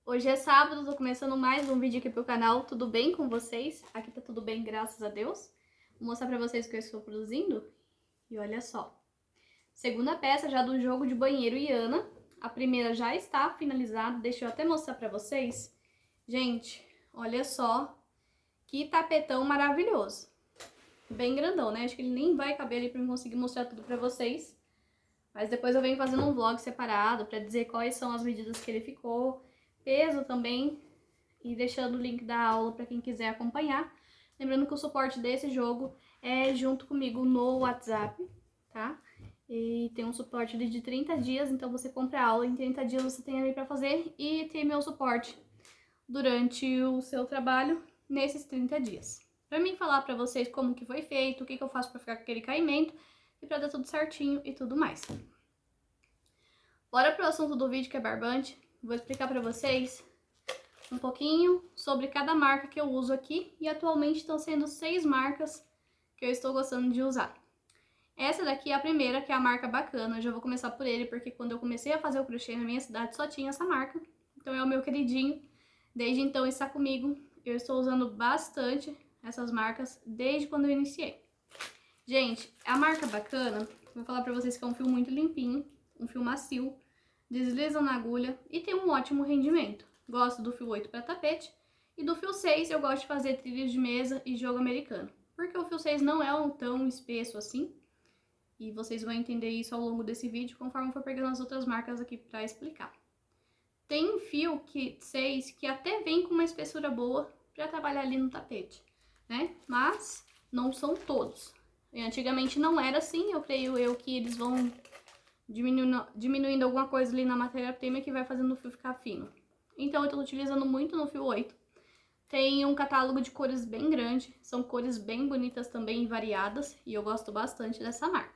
Hoje é sábado, tô começando mais um vídeo aqui pro canal. Tudo bem com vocês? Aqui tá tudo bem, graças a Deus. Vou mostrar pra vocês o que eu estou produzindo. E olha só. Segunda peça já do jogo de banheiro Iana. A primeira já está finalizada, deixa eu até mostrar pra vocês. Gente, olha só que tapetão maravilhoso. Bem grandão, né? Acho que ele nem vai caber ali pra eu conseguir mostrar tudo pra vocês. Mas depois eu venho fazendo um vlog separado pra dizer quais são as medidas que ele ficou, peso também, e deixando o link da aula para quem quiser acompanhar. Lembrando que o suporte desse jogo é junto comigo no WhatsApp, tá? E tem um suporte ali de 30 dias, então você compra a aula, em 30 dias você tem ali para fazer e tem meu suporte durante o seu trabalho nesses 30 dias. Para mim falar para vocês como que foi feito, o que eu faço para ficar com aquele caimento e para dar tudo certinho e tudo mais. Bora pro assunto do vídeo, que é barbante. Vou explicar para vocês um pouquinho sobre cada marca que eu uso aqui, e atualmente estão sendo 6 marcas que eu estou gostando de usar. Essa daqui é a primeira, que é a marca Bacana. Eu já vou começar por ele, porque quando eu comecei a fazer o crochê na minha cidade só tinha essa marca, então é o meu queridinho. Desde então está comigo, eu estou usando bastante essas marcas desde quando eu iniciei. Gente, a marca Bacana, vou falar pra vocês que é um fio muito limpinho, um fio macio, desliza na agulha e tem um ótimo rendimento. Gosto do fio 8 para tapete, e do fio 6 eu gosto de fazer trilhos de mesa e jogo americano, porque o fio 6 não é tão espesso assim, e vocês vão entender isso ao longo desse vídeo conforme eu for pegando as outras marcas aqui para explicar. Tem fio 6 que até vem com uma espessura boa para trabalhar ali no tapete, né? Mas não são todos. E antigamente não era assim, eu creio que eles vão diminuindo alguma coisa ali na matéria-prima que vai fazendo o fio ficar fino. Então eu tô utilizando muito no fio 8. Tem um catálogo de cores bem grande, são cores bem bonitas também e variadas, e eu gosto bastante dessa marca.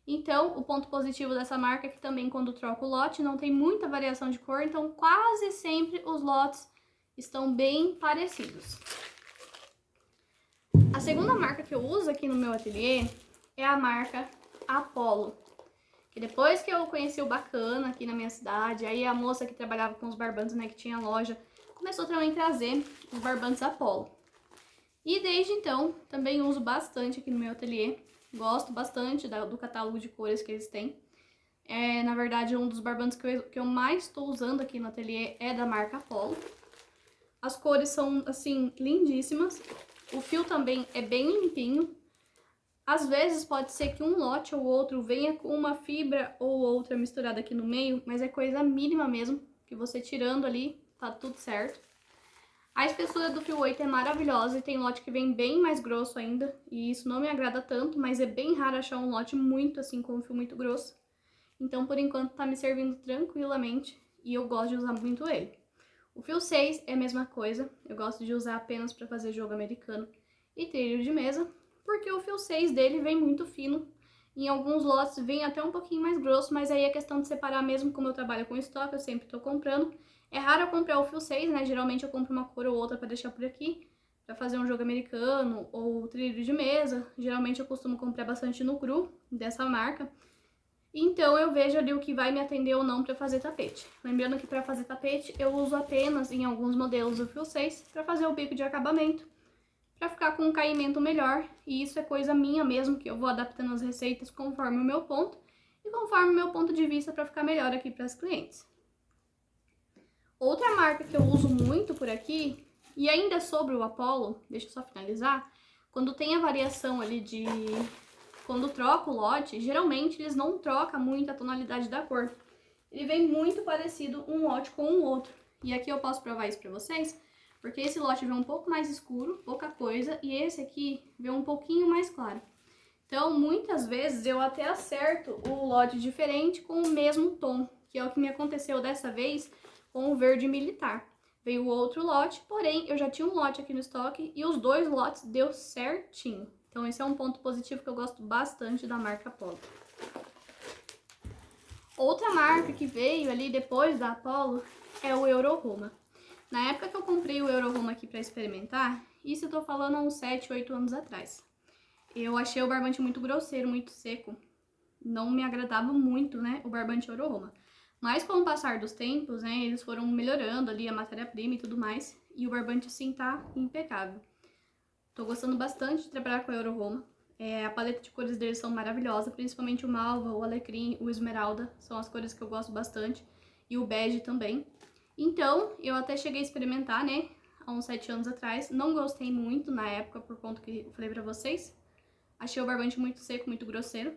Então, o ponto positivo dessa marca é que também quando troco o lote não tem muita variação de cor, então quase sempre os lotes estão bem parecidos. A segunda marca que eu uso aqui no meu ateliê é a marca Apollo. Que depois que eu conheci o Bacana aqui na minha cidade, aí a moça que trabalhava com os barbantes, né, que tinha loja, começou também a trazer os barbantes Apollo. E desde então, também uso bastante aqui no meu ateliê. Gosto bastante do catálogo de cores que eles têm. Na verdade, um dos barbantes que eu mais estou usando aqui no ateliê é da marca Apollo. As cores são, assim, lindíssimas. O fio também é bem limpinho. Às vezes pode ser que um lote ou outro venha com uma fibra ou outra misturada aqui no meio, mas é coisa mínima mesmo, que você tirando ali, tá tudo certo. A espessura do fio 8 é maravilhosa e tem lote que vem bem mais grosso ainda, e isso não me agrada tanto, mas é bem raro achar um lote muito assim, com um fio muito grosso. Então, por enquanto, tá me servindo tranquilamente e eu gosto de usar muito ele. O fio 6 é a mesma coisa, eu gosto de usar apenas para fazer jogo americano e trilho de mesa, porque o fio 6 dele vem muito fino. Em alguns lotes vem até um pouquinho mais grosso, mas aí é questão de separar mesmo, como eu trabalho com estoque, eu sempre tô comprando. É raro eu comprar o fio 6, né? Geralmente eu compro uma cor ou outra para deixar por aqui, para fazer um jogo americano ou trilho de mesa. Geralmente eu costumo comprar bastante no cru, dessa marca. Então eu vejo ali o que vai me atender ou não para fazer tapete. Lembrando que para fazer tapete eu uso apenas em alguns modelos o fio 6 para fazer o bico de acabamento, para ficar com um caimento melhor, e isso é coisa minha mesmo, que eu vou adaptando as receitas conforme o meu ponto e conforme o meu ponto de vista para ficar melhor aqui para as clientes. Outra marca que eu uso muito por aqui, e ainda sobre o Apollo, deixa eu só finalizar, quando tem a variação ali de... Quando troca o lote, geralmente eles não trocam muito a tonalidade da cor. Ele vem muito parecido um lote com o outro. E aqui eu posso provar isso pra vocês, porque esse lote vem um pouco mais escuro, pouca coisa, e esse aqui vem um pouquinho mais claro. Então, muitas vezes eu até acerto o lote diferente com o mesmo tom, que é o que me aconteceu dessa vez com o verde militar. Veio outro lote, porém eu já tinha um lote aqui no estoque e os dois lotes deu certinho. Então esse é um ponto positivo que eu gosto bastante da marca Apollo. Outra marca que veio ali depois da Apollo é o Euroroma. Na época que eu comprei o Euroroma aqui para experimentar, isso eu tô falando há uns 7, 8 anos atrás. Eu achei o barbante muito grosseiro, muito seco. Não me agradava muito, né, o barbante Euroroma. Mas com o passar dos tempos, né, eles foram melhorando ali a matéria-prima e tudo mais. E o barbante, assim, tá impecável. Tô gostando bastante de trabalhar com a Euro-Roma. A paleta de cores deles são maravilhosas, principalmente o malva, o alecrim, o esmeralda. São as cores que eu gosto bastante. E o bege também. Então, eu até cheguei a experimentar, né, há uns 7 anos atrás. Não gostei muito na época, por conta que eu falei pra vocês. Achei o barbante muito seco, muito grosseiro.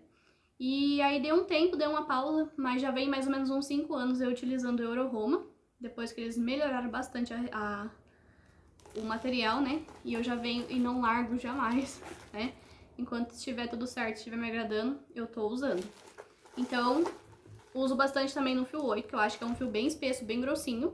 E aí deu um tempo, deu uma pausa, mas já vem mais ou menos uns 5 anos eu utilizando o Euro-Roma. Depois que eles melhoraram bastante o material, né? E eu já venho e não largo jamais, né? Enquanto estiver tudo certo, estiver me agradando, eu tô usando. Então, uso bastante também no fio 8, que eu acho que é um fio bem espesso, bem grossinho.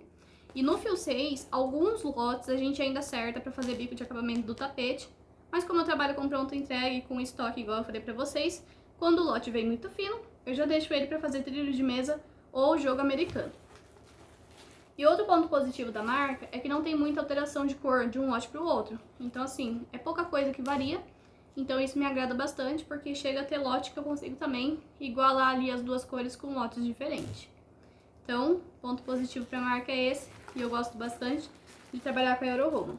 E no fio 6, alguns lotes a gente ainda acerta pra fazer bico de acabamento do tapete. Mas como eu trabalho com pronto entregue e com estoque, igual eu falei pra vocês, quando o lote vem muito fino, eu já deixo ele pra fazer trilho de mesa ou jogo americano. E outro ponto positivo da marca é que não tem muita alteração de cor de um lote para o outro. Então, assim, é pouca coisa que varia. Então, isso me agrada bastante, porque chega a ter lote que eu consigo também igualar ali as duas cores com lotes diferentes. Então, ponto positivo para a marca é esse, e eu gosto bastante de trabalhar com a Euro-Roma.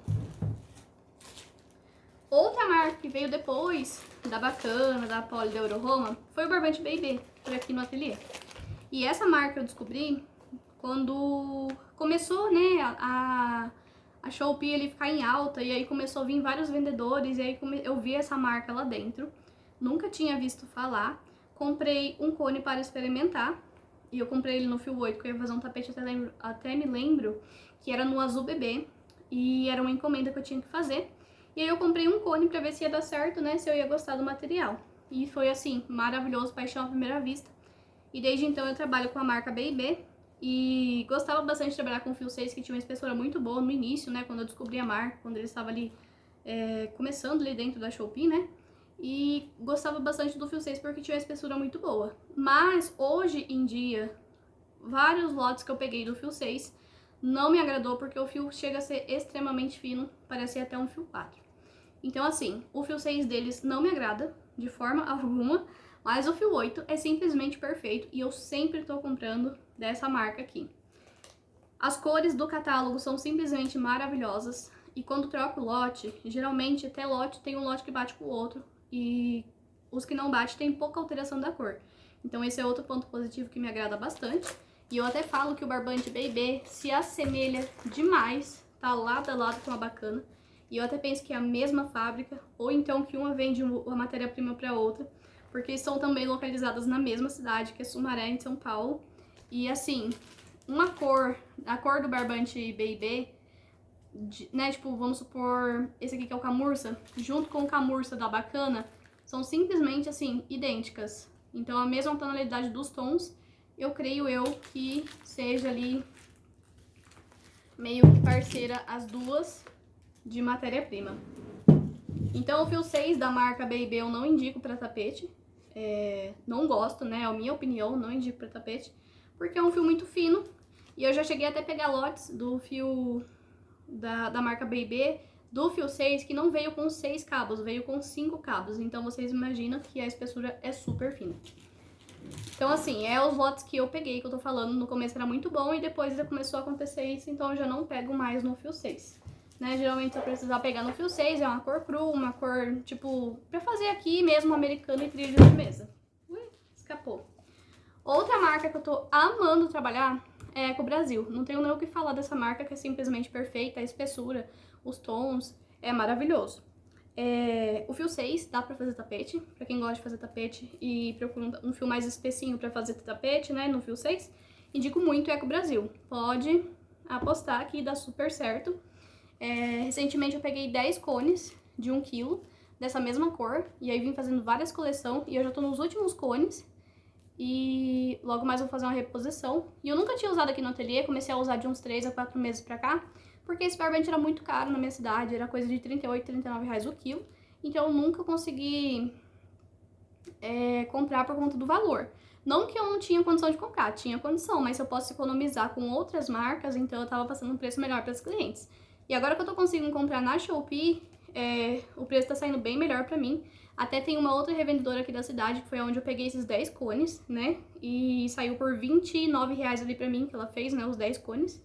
Outra marca que veio depois da Bacana, da Poli, da Euro-Roma, foi o barbante B&B, por aqui no ateliê. E essa marca eu descobri quando começou, né, a Shopee ele ficar em alta, e aí começou a vir vários vendedores, e aí eu vi essa marca lá dentro, nunca tinha visto falar, comprei um cone para experimentar, e eu comprei ele no fio 8, que eu ia fazer um tapete, até me lembro que era no azul bebê, e era uma encomenda que eu tinha que fazer, e aí eu comprei um cone pra ver se ia dar certo, né, se eu ia gostar do material, e foi assim, maravilhoso, paixão à primeira vista, e desde então eu trabalho com a marca B&B, e gostava bastante de trabalhar com o fio 6, que tinha uma espessura muito boa no início, né? Quando eu descobri a marca, quando ele estava ali começando ali dentro da Shopee, né? E gostava bastante do fio 6 porque tinha uma espessura muito boa. Mas hoje em dia, vários lotes que eu peguei do fio 6 não me agradou porque o fio chega a ser extremamente fino, parece até um fio 4. Então assim, o fio 6 deles não me agrada de forma alguma, mas o fio 8 é simplesmente perfeito e eu sempre tô comprando dessa marca aqui. As cores do catálogo são simplesmente maravilhosas e quando troco o lote, geralmente até lote tem um lote que bate com o outro e os que não batem tem pouca alteração da cor. Então esse é outro ponto positivo que me agrada bastante. E eu até falo que o barbante B&B se assemelha demais, tá lado a lado com a Bacana. E eu até penso que é a mesma fábrica, ou então que uma vende a matéria-prima para outra, porque são também localizadas na mesma cidade, que é Sumaré, em São Paulo. E assim, a cor do barbante B&B, né, tipo, vamos supor, esse aqui que é o camurça, junto com o camurça da Bacana, são simplesmente, assim, idênticas. Então, a mesma tonalidade dos tons, eu creio eu que seja ali meio que parceira as duas de matéria-prima. Então, o fio 6 da marca B&B eu não indico para tapete. Não gosto, né? É a minha opinião, não indico para tapete. Porque é um fio muito fino. E eu já cheguei até a pegar lotes do fio da marca B&B, do fio 6, que não veio com 6 cabos, veio com 5 cabos. Então, vocês imaginam que a espessura é super fina. Então, assim, os lotes que eu peguei, que eu tô falando, no começo era muito bom e depois já começou a acontecer isso, então eu já não pego mais no fio 6. Né? Geralmente, se eu precisar pegar no fio 6, é uma cor cru, uma cor, tipo, pra fazer aqui mesmo, americano e trilho de mesa. Ui, escapou. Outra marca que eu tô amando trabalhar é a Eco Brasil. Não tenho nem o que falar dessa marca, que é simplesmente perfeita, a espessura, os tons, é maravilhoso. O fio 6 dá pra fazer tapete, pra quem gosta de fazer tapete e procura um fio mais espessinho pra fazer tapete, né, no fio 6, indico muito Eco Brasil. Pode apostar que dá super certo. Recentemente eu peguei 10 cones de 1 kg dessa mesma cor, e aí vim fazendo várias coleções, e eu já tô nos últimos cones, e logo mais vou fazer uma reposição. E eu nunca tinha usado aqui no ateliê, comecei a usar de uns 3 a 4 meses pra cá, porque esse barbante era muito caro na minha cidade, era coisa de R$38, R$39 o quilo, então eu nunca consegui comprar por conta do valor. Não que eu não tinha condição de comprar, tinha condição, mas se eu posso economizar com outras marcas, então eu tava passando um preço melhor para os clientes. E agora que eu tô conseguindo comprar na Shopee, o preço tá saindo bem melhor pra mim. Até tem uma outra revendedora aqui da cidade, que foi onde eu peguei esses 10 cones, né? E saiu por R$29 ali pra mim, que ela fez, né? Os 10 cones.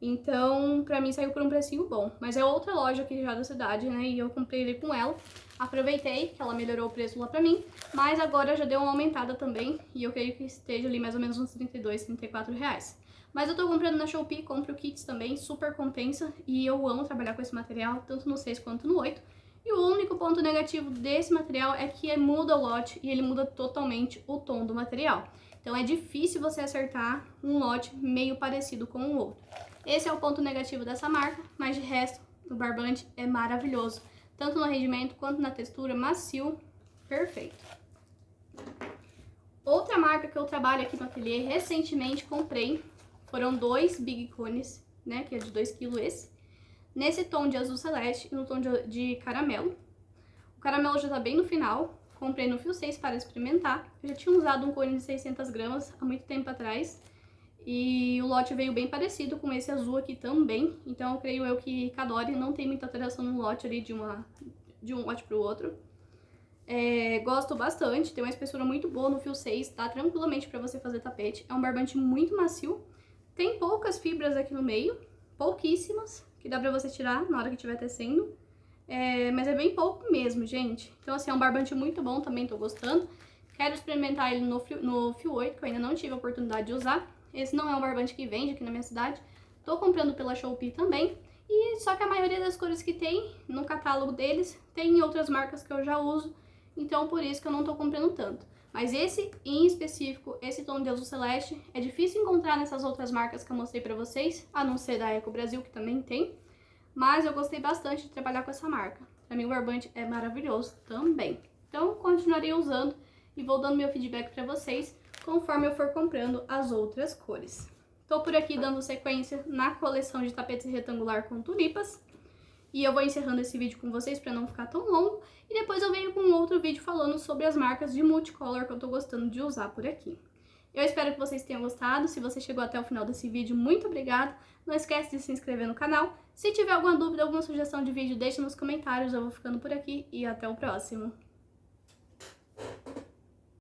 Então, pra mim saiu por um precinho bom. Mas é outra loja aqui já da cidade, né? E eu comprei ele com ela. Aproveitei que ela melhorou o preço lá pra mim. Mas agora já deu uma aumentada também. E eu creio que esteja ali mais ou menos uns R$32, R$34. Mas eu tô comprando na Shopee, compro kits também, super compensa. E eu amo trabalhar com esse material, tanto no 6 quanto no 8. E o único ponto negativo desse material é que muda o lote e ele muda totalmente o tom do material. Então é difícil você acertar um lote meio parecido com o outro. Esse é o ponto negativo dessa marca, mas de resto, o barbante é maravilhoso. Tanto no rendimento quanto na textura, macio, perfeito. Outra marca que eu trabalho aqui no ateliê, recentemente comprei, foram 2 Big Cones, né, que é de 2 kg esse. Nesse tom de azul celeste e no tom de caramelo. O caramelo já tá bem no final, comprei no Fio 6 para experimentar. Eu já tinha usado um cone de 600 gramas há muito tempo atrás. E o lote veio bem parecido com esse azul aqui também. Então eu creio que Cadore não tem muita alteração no lote ali de um lote pro outro. Gosto bastante, tem uma espessura muito boa no Fio 6, tá tranquilamente pra você fazer tapete. É um barbante muito macio. Tem poucas fibras aqui no meio, pouquíssimas, que dá pra você tirar na hora que estiver tecendo. Mas é bem pouco mesmo, gente. Então, assim, é um barbante muito bom, também tô gostando. Quero experimentar ele no Fio 8, que eu ainda não tive a oportunidade de usar. Esse não é um barbante que vende aqui na minha cidade. Tô comprando pela Shopee também. E só que a maioria das cores que tem no catálogo deles, tem em outras marcas que eu já uso. Então, por isso que eu não tô comprando tanto. Mas esse, em específico, esse tom de azul celeste, é difícil encontrar nessas outras marcas que eu mostrei pra vocês, a não ser da Eco Brasil, que também tem. Mas eu gostei bastante de trabalhar com essa marca. Pra mim o barbante é maravilhoso também. Então, continuarei usando e vou dando meu feedback pra vocês conforme eu for comprando as outras cores. Tô por aqui dando sequência na coleção de tapetes retangular com tulipas. E eu vou encerrando esse vídeo com vocês pra não ficar tão longo. E depois eu venho com um outro vídeo falando sobre as marcas de multicolor que eu tô gostando de usar por aqui. Eu espero que vocês tenham gostado. Se você chegou até o final desse vídeo, muito obrigada. Não esquece de se inscrever no canal. Se tiver alguma dúvida, alguma sugestão de vídeo, deixa nos comentários. Eu vou ficando por aqui e até o próximo.